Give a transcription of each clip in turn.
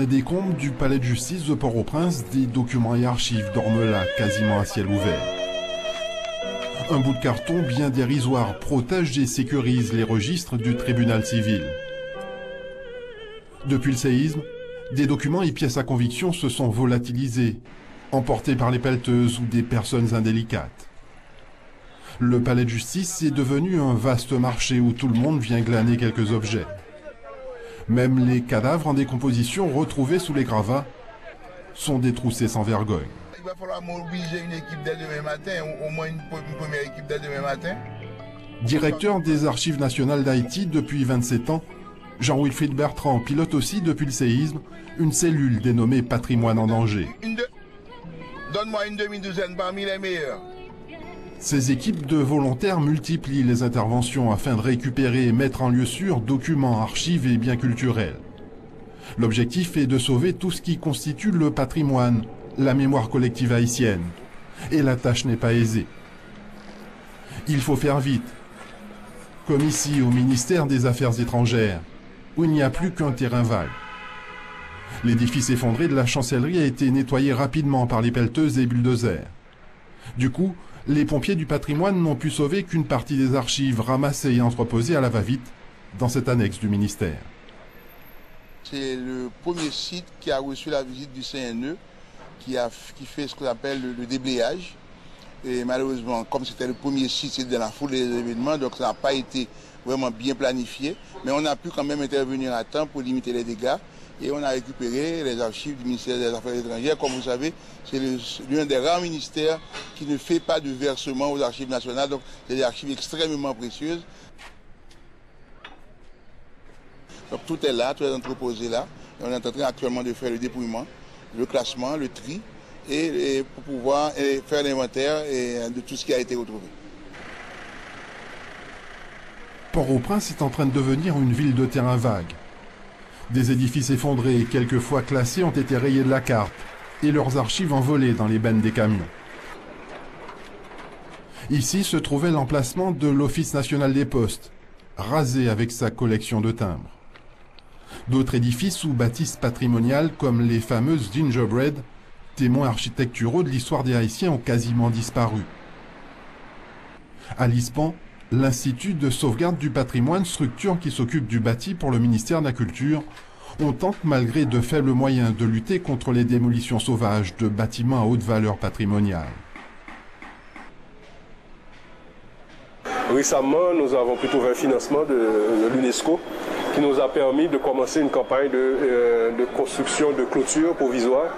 décombres du palais de justice de Port-au-Prince, des documents et archives dorment là, quasiment à ciel ouvert. Un bout de carton bien dérisoire protège et sécurise les registres du tribunal civil. Depuis le séisme, des documents et pièces à conviction se sont volatilisés, emportés par les pelleteuses ou des personnes indélicates. Le palais de justice est devenu un vaste marché où tout le monde vient glaner quelques objets. Même les cadavres en décomposition retrouvés sous les gravats sont détroussés sans vergogne. Il va falloir mobiliser une équipe dès demain matin, au moins une première équipe dès demain matin. Directeur des Archives nationales d'Haïti depuis 27 ans, Jean-Wilfried Bertrand pilote aussi depuis le séisme une cellule dénommée Patrimoine en danger. Donne-moi une demi-douzaine parmi les meilleurs. Ces équipes de volontaires multiplient les interventions afin de récupérer et mettre en lieu sûr documents, archives et biens culturels. L'objectif est de sauver tout ce qui constitue le patrimoine, la mémoire collective haïtienne. Et la tâche n'est pas aisée. Il faut faire vite. Comme ici au ministère des Affaires étrangères, où il n'y a plus qu'un terrain vague. L'édifice effondré de la chancellerie a été nettoyé rapidement par les pelleteuses et bulldozers. Du coup, les pompiers du patrimoine n'ont pu sauver qu'une partie des archives ramassées et entreposées à la va-vite dans cette annexe du ministère. C'est le premier site qui a reçu la visite du CNE, qui fait ce qu'on appelle le déblayage. Et malheureusement, comme c'était le premier site, c'est dans la foule des événements, donc ça n'a pas été vraiment bien planifié. Mais on a pu quand même intervenir à temps pour limiter les dégâts. Et on a récupéré les archives du ministère des Affaires étrangères. Comme vous savez, c'est l'un des rares ministères qui ne fait pas de versement aux archives nationales. Donc c'est des archives extrêmement précieuses. Donc tout est là, tout est entreposé là. Et on est en train actuellement de faire le dépouillement, le classement, le tri, et pour pouvoir faire l'inventaire de tout ce qui a été retrouvé. Port-au-Prince est en train de devenir une ville de terrain vague. Des édifices effondrés et quelquefois classés ont été rayés de la carte et leurs archives envolées dans les bennes des camions. Ici se trouvait l'emplacement de l'Office national des postes, rasé avec sa collection de timbres. D'autres édifices ou bâtisses patrimoniales comme les fameuses Gingerbread, témoins architecturaux de l'histoire des Haïtiens, ont quasiment disparu. À l'ISPAN, l'Institut de sauvegarde du patrimoine, structure qui s'occupe du bâti pour le ministère de la Culture, on tente malgré de faibles moyens de lutter contre les démolitions sauvages de bâtiments à haute valeur patrimoniale. Récemment, nous avons pu trouver un financement de l'UNESCO qui nous a permis de commencer une campagne de construction de clôtures provisoires.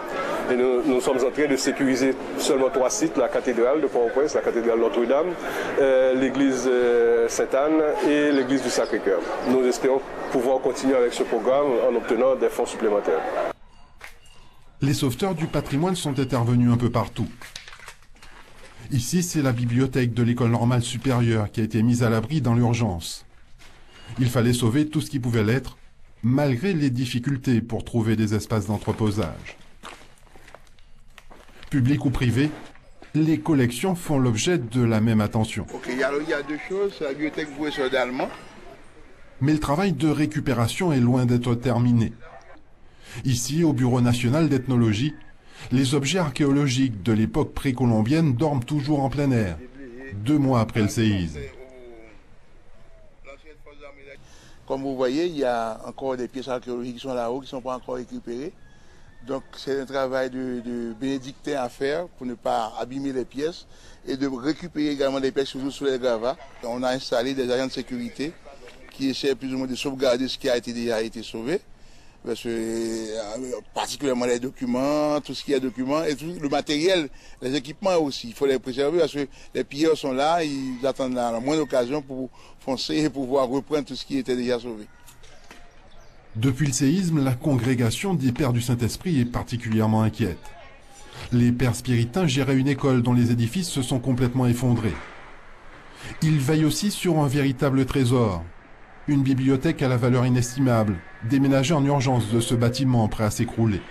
Et nous sommes en train de sécuriser seulement 3 sites, la cathédrale de Port-au-Prince, la cathédrale Notre-Dame, l'église Sainte-Anne et l'église du Sacré-Cœur. Nous espérons pouvoir continuer avec ce programme en obtenant des fonds supplémentaires. Les sauveteurs du patrimoine sont intervenus un peu partout. Ici, c'est la bibliothèque de l'école normale supérieure qui a été mise à l'abri dans l'urgence. Il fallait sauver tout ce qui pouvait l'être, malgré les difficultés pour trouver des espaces d'entreposage. Public ou privé, les collections font l'objet de la même attention. Il y a deux choses, la bibliothèque professeur d'allemand. Mais le travail de récupération est loin d'être terminé. Ici, au Bureau national d'ethnologie, les objets archéologiques de l'époque précolombienne dorment toujours en plein air, 2 mois après le séisme. Comme vous voyez, il y a encore des pièces archéologiques qui sont là-haut, qui ne sont pas encore récupérées. Donc c'est un travail de bénédictin à faire pour ne pas abîmer les pièces et de récupérer également des pièces toujours sous les gravats. On a installé des agents de sécurité qui essaient plus ou moins de sauvegarder ce qui a déjà été sauvé. Parce que, particulièrement les documents, tout ce qui est documents et tout le matériel, les équipements aussi, il faut les préserver parce que les pilleurs sont là, ils attendent la moindre occasion pour foncer et pouvoir reprendre tout ce qui était déjà sauvé. Depuis le séisme, la congrégation des Pères du Saint-Esprit est particulièrement inquiète. Les Pères spiritains géraient une école dont les édifices se sont complètement effondrés. Ils veillent aussi sur un véritable trésor, une bibliothèque à la valeur inestimable, déménagée en urgence de ce bâtiment prêt à s'écrouler.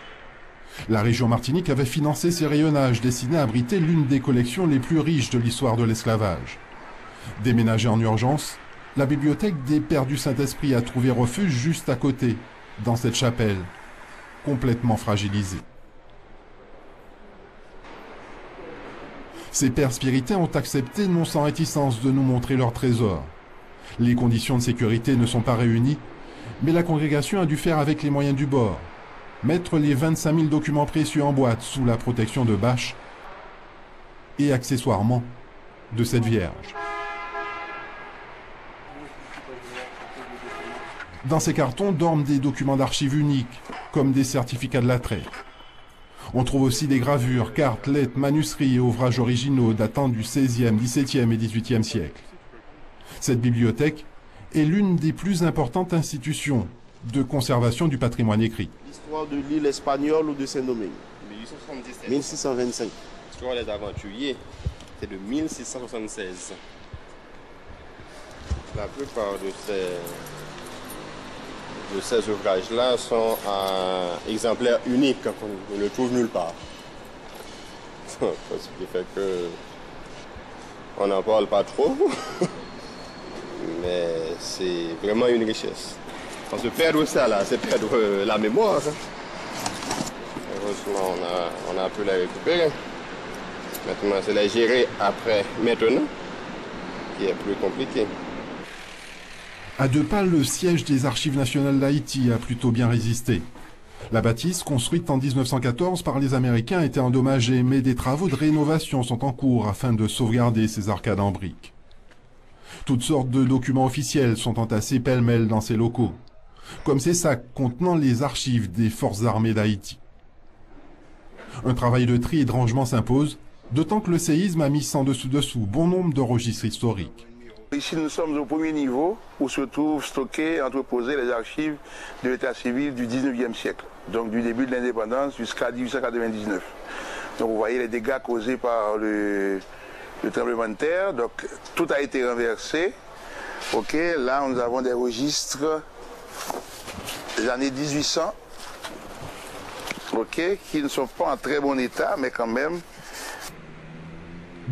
La région Martinique avait financé ces rayonnages destinés à abriter l'une des collections les plus riches de l'histoire de l'esclavage. Déménagée en urgence, la bibliothèque des Pères du Saint-Esprit a trouvé refuge juste à côté, dans cette chapelle. complètement fragilisé. Ces pères spiritains ont accepté non sans réticence de nous montrer leur trésor. Les conditions de sécurité ne sont pas réunies, mais la congrégation a dû faire avec les moyens du bord. Mettre les 25 000 documents précieux en boîte sous la protection de bâches et accessoirement de cette Vierge. Dans ces cartons dorment des documents d'archives uniques, comme des certificats de l'attrait. On trouve aussi des gravures, cartes, lettres, manuscrits et ouvrages originaux datant du XVIe, XVIIe et XVIIIe siècle. Cette bibliothèque est l'une des plus importantes institutions de conservation du patrimoine écrit. L'histoire de l'île espagnole ou de Saint-Domingue. 1877. 1625. L'histoire des aventuriers, c'est de 1676. La plupart de ces ouvrages-là sont à exemplaires uniques qu'on ne trouve nulle part. Ce qui fait que on n'en parle pas trop, mais c'est vraiment une richesse. Parce que perdre ça, là, c'est perdre la mémoire. Heureusement, on a pu la récupérer. Maintenant, c'est la gérer maintenant, qui est plus compliqué. À 2 pas, le siège des Archives nationales d'Haïti a plutôt bien résisté. La bâtisse, construite en 1914 par les Américains, a été endommagée, mais des travaux de rénovation sont en cours afin de sauvegarder ces arcades en briques. Toutes sortes de documents officiels sont entassés pêle-mêle dans ces locaux, comme ces sacs contenant les archives des forces armées d'Haïti. Un travail de tri et de rangement s'impose, d'autant que le séisme a mis sans dessous bon nombre de registres historiques. Ici, nous sommes au premier niveau où se trouvent stockées, entreposées les archives de l'état civil du 19e siècle, donc du début de l'indépendance jusqu'à 1899. Donc vous voyez les dégâts causés par le tremblement de terre, donc tout a été renversé. Ok, là nous avons des registres des années 1800, ok, qui ne sont pas en très bon état, mais quand même.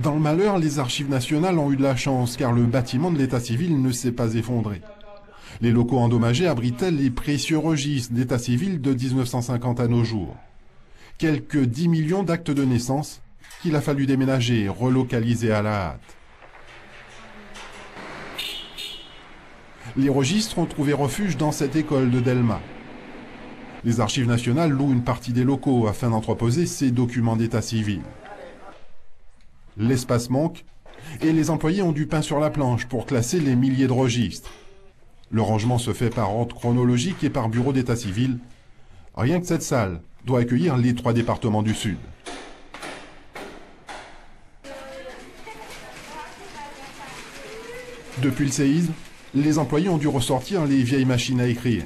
Dans le malheur, les Archives nationales ont eu de la chance car le bâtiment de l'état civil ne s'est pas effondré. Les locaux endommagés abritaient les précieux registres d'état civil de 1950 à nos jours. Quelques 10 millions d'actes de naissance qu'il a fallu déménager et relocaliser à la hâte. Les registres ont trouvé refuge dans cette école de Delma. Les Archives nationales louent une partie des locaux afin d'entreposer ces documents d'état civil. L'espace manque et les employés ont du pain sur la planche pour classer les milliers de registres. Le rangement se fait par ordre chronologique et par bureau d'état civil. Rien que cette salle doit accueillir les 3 départements du Sud. Depuis le séisme, les employés ont dû ressortir les vieilles machines à écrire.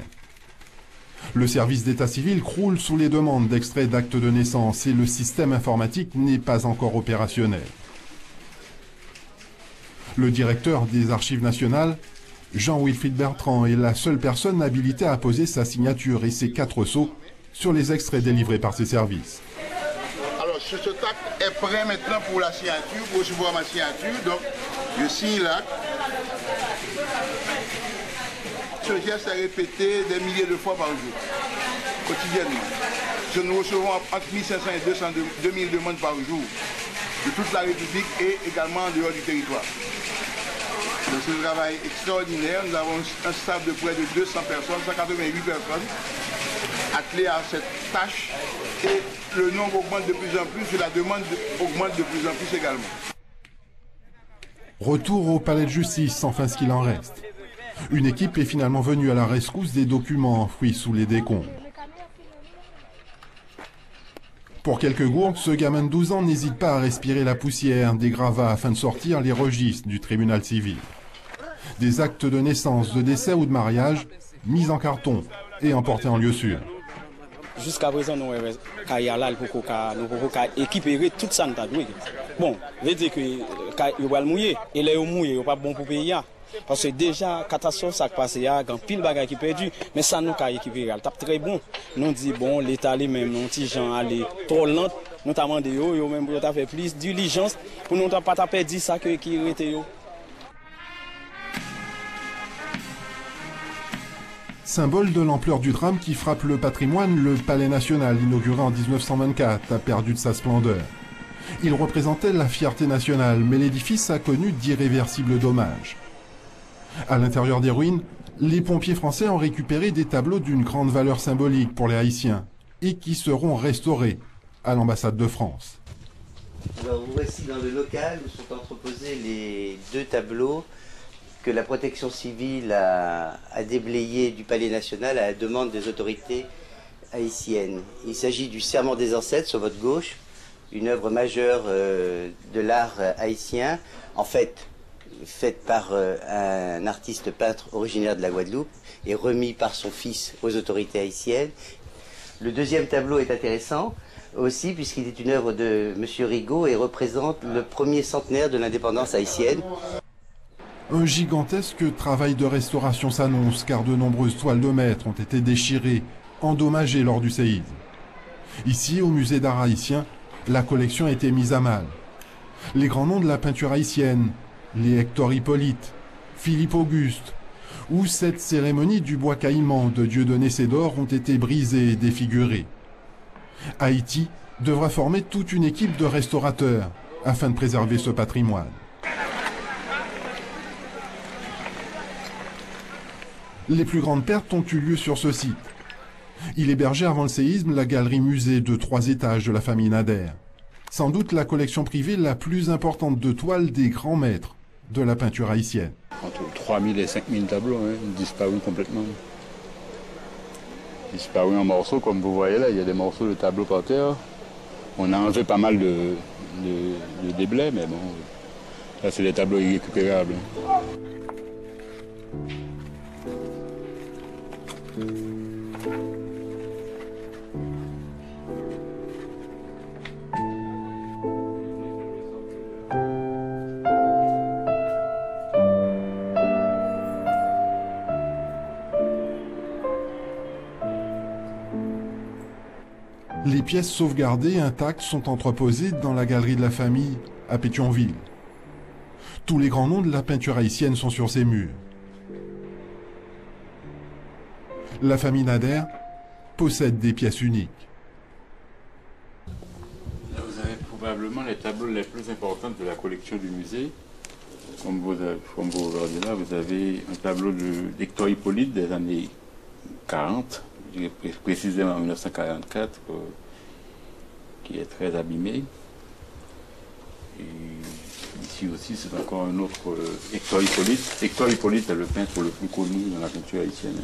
Le service d'état civil croule sous les demandes d'extraits d'actes de naissance et le système informatique n'est pas encore opérationnel. Le directeur des Archives nationales, Jean-Wilfried Bertrand, est la seule personne habilitée à poser sa signature et ses 4 sceaux sur les extraits délivrés par ses services. Alors, ce tac est prêt maintenant pour la signature, pour recevoir ma signature. Donc, je signe là. Ce geste est répété des milliers de fois par jour, quotidiennement. Nous recevons entre 1500 et 2000 demandes par jour de toute la République et également en dehors du territoire. Donc c'est un travail extraordinaire. Nous avons un staff de près de 200 personnes, 188 personnes attelées à cette tâche et le nombre augmente de plus en plus et la demande augmente de plus en plus également. Retour au palais de justice, enfin ce qu'il en reste. Une équipe est finalement venue à la rescousse des documents enfouis sous les décombres. Pour quelques gourdes, ce gamin de 12 ans n'hésite pas à respirer la poussière des gravats afin de sortir les registres du tribunal civil. Des actes de naissance, de décès ou de mariage mis en carton et emportés en lieu sûr. Jusqu'à présent, nous avons équipé tout ça. Bon, je veux dire que nous va mouiller. Et là, mouiller, n'est pas bon pour payer. Parce que déjà, catastrophe, ça passe, il y a un pile de bagages qui perdu. Mais ça, nous avons équipé. C'est très bon. Nous disons, bon, l'État lui-même, nos petits gens aller trop lent. Nous avons demandé, même pour faire plus de diligence, pour nous ne pas perdre ça qui était. Symbole de l'ampleur du drame qui frappe le patrimoine, le Palais national, inauguré en 1924, a perdu de sa splendeur. Il représentait la fierté nationale, mais l'édifice a connu d'irréversibles dommages. À l'intérieur des ruines, les pompiers français ont récupéré des tableaux d'une grande valeur symbolique pour les Haïtiens et qui seront restaurés à l'ambassade de France. Alors, vous voici dans le local où sont entreposés les 2 tableaux que la protection civile a déblayés du Palais national à la demande des autorités haïtiennes. Il s'agit du Serment des ancêtres sur votre gauche, une œuvre majeure de l'art haïtien, en fait faite par un artiste peintre originaire de la Guadeloupe et remis par son fils aux autorités haïtiennes. Le 2e tableau est intéressant aussi puisqu'il est une œuvre de M. Rigaud et représente le 1er centenaire de l'indépendance haïtienne. Un gigantesque travail de restauration s'annonce car de nombreuses toiles de maître ont été déchirées, endommagées lors du séisme. Ici, au musée d'art haïtien, la collection a été mise à mal. Les grands noms de la peinture haïtienne, les Hector Hippolyte, Philippe Auguste, ou cette cérémonie du bois caïman de Dieudonné Sédor ont été brisés et défigurés. Haïti devra former toute une équipe de restaurateurs afin de préserver ce patrimoine. Les plus grandes pertes ont eu lieu sur ce site. Il hébergeait avant le séisme la galerie-musée de 3 étages de la famille Nader. Sans doute la collection privée la plus importante de toiles des grands maîtres de la peinture haïtienne. Entre 3000 et 5000 tableaux, disparus complètement. Disparus en morceaux, comme vous voyez là, il y a des morceaux de tableaux par terre. On a enlevé pas mal de déblais, mais bon, là c'est des tableaux irrécupérables. Les pièces sauvegardées intactes sont entreposées dans la galerie de la famille à Pétionville. Tous les grands noms de la peinture haïtienne sont sur ces murs. La famille Nader possède des pièces uniques. Là, vous avez probablement les tableaux les plus importants de la collection du musée. Comme vous regardez là, vous avez un tableau d'Hector Hippolyte des années 40, précisément en 1944, qui est très abîmé. Et ici aussi, c'est encore un autre Hector Hippolyte. Hector Hippolyte est le peintre le plus connu dans la peinture haïtienne.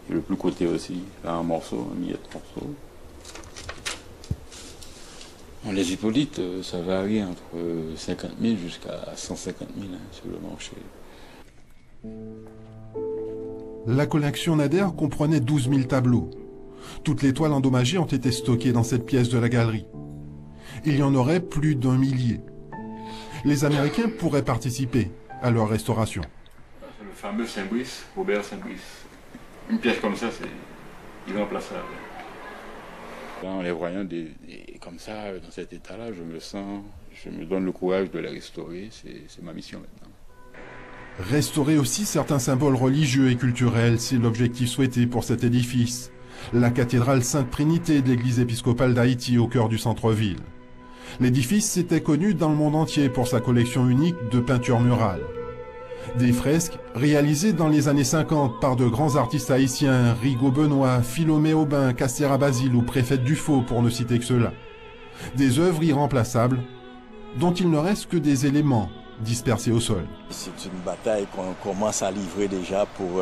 Et le plus coté aussi, là en morceaux, un millier de morceaux. Bon, les Hippolytes, ça varie entre 50 000 jusqu'à 150 000 sur le marché. La collection Nader comprenait 12 000 tableaux. Toutes les toiles endommagées ont été stockées dans cette pièce de la galerie. Il y en aurait plus d'1 millier. Les Américains pourraient participer à leur restauration. C'est le fameux Saint-Brice, Robert Saint-Brice. Une pièce comme ça, c'est irremplaçable. Là, en les voyant comme ça, dans cet état-là, je me donne le courage de les restaurer. C'est ma mission maintenant. Restaurer aussi certains symboles religieux et culturels, c'est l'objectif souhaité pour cet édifice. La cathédrale Sainte-Trinité de l'église épiscopale d'Haïti au cœur du centre-ville. L'édifice s'était connu dans le monde entier pour sa collection unique de peintures murales. Des fresques réalisées dans les années 50 par de grands artistes haïtiens, Rigaud Benoît, Philomé Aubin, Castera Basile ou Préfète Dufaux pour ne citer que cela. Des œuvres irremplaçables dont il ne reste que des éléments dispersés au sol. C'est une bataille qu'on commence à livrer déjà pour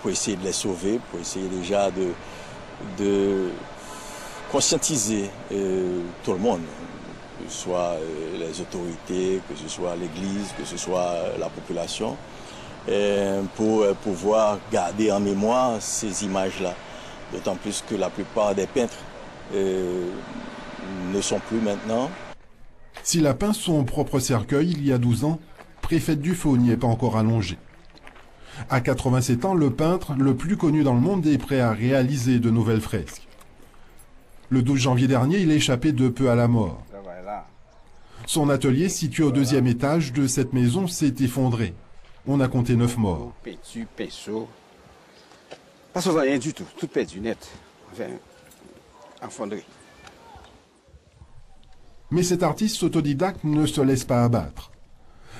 essayer de les sauver, pour essayer déjà de conscientiser tout le monde, que ce soit les autorités, que ce soit l'Église, que ce soit la population, pour pouvoir garder en mémoire ces images-là. D'autant plus que la plupart des peintres ne sont plus maintenant. S'il a peint son propre cercueil il y a 12 ans, Préfète Dufaux n'y est pas encore allongé. À 87 ans, le peintre le plus connu dans le monde est prêt à réaliser de nouvelles fresques. Le 12 janvier dernier, il est échappé de peu à la mort. Son atelier, situé au 2e étage de cette maison, s'est effondré. On a compté 9 morts. Parce qu'on voit rien du tout, tout perdu net. Enfin, effondré. Mais cet artiste autodidacte ne se laisse pas abattre.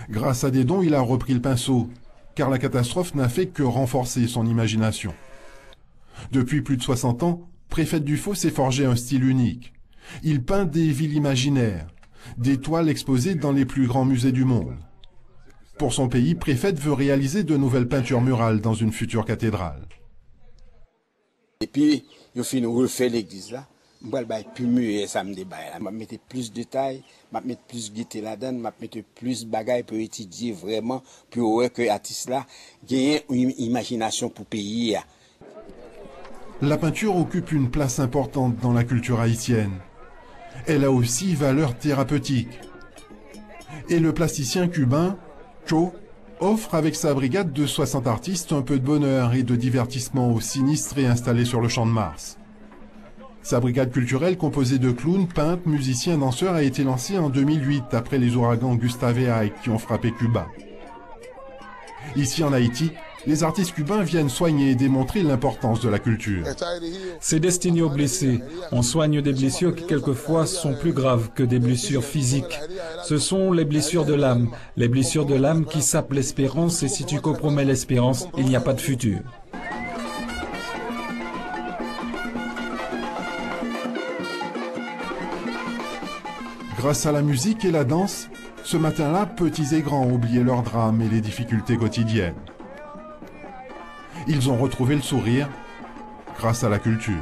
Grâce à des dons, il a repris le pinceau, car la catastrophe n'a fait que renforcer son imagination. Depuis plus de 60 ans, Préfète Dufaux s'est forgé un style unique. Il peint des villes imaginaires, des toiles exposées dans les plus grands musées du monde. Pour son pays, Préfète veut réaliser de nouvelles peintures murales dans une future cathédrale. Et puis, je finis refaire l'église là. Je vais plus mieux samedi. Je vais mettre plus de taille, je vais mettre plus de gaieté là-dedans, je vais mettre plus de bagailles pour étudier vraiment, pour voir que l'artiste là gagne une imagination pour le pays. La peinture occupe une place importante dans la culture haïtienne. Elle a aussi valeur thérapeutique. Et le plasticien cubain, Cho, offre avec sa brigade de 60 artistes un peu de bonheur et de divertissement aux sinistrés installés sur le Champ de Mars. Sa brigade culturelle, composée de clowns, peintres, musiciens, danseurs, a été lancée en 2008 après les ouragans Gustave et Ike qui ont frappé Cuba. Ici en Haïti, les artistes cubains viennent soigner et démontrer l'importance de la culture. C'est destiné aux blessés. On soigne des blessures qui quelquefois sont plus graves que des blessures physiques. Ce sont les blessures de l'âme. Les blessures de l'âme qui sapent l'espérance, et si tu compromets l'espérance, il n'y a pas de futur. Grâce à la musique et la danse, ce matin-là, petits et grands ont oublié leurs drames et les difficultés quotidiennes. Ils ont retrouvé le sourire grâce à la culture.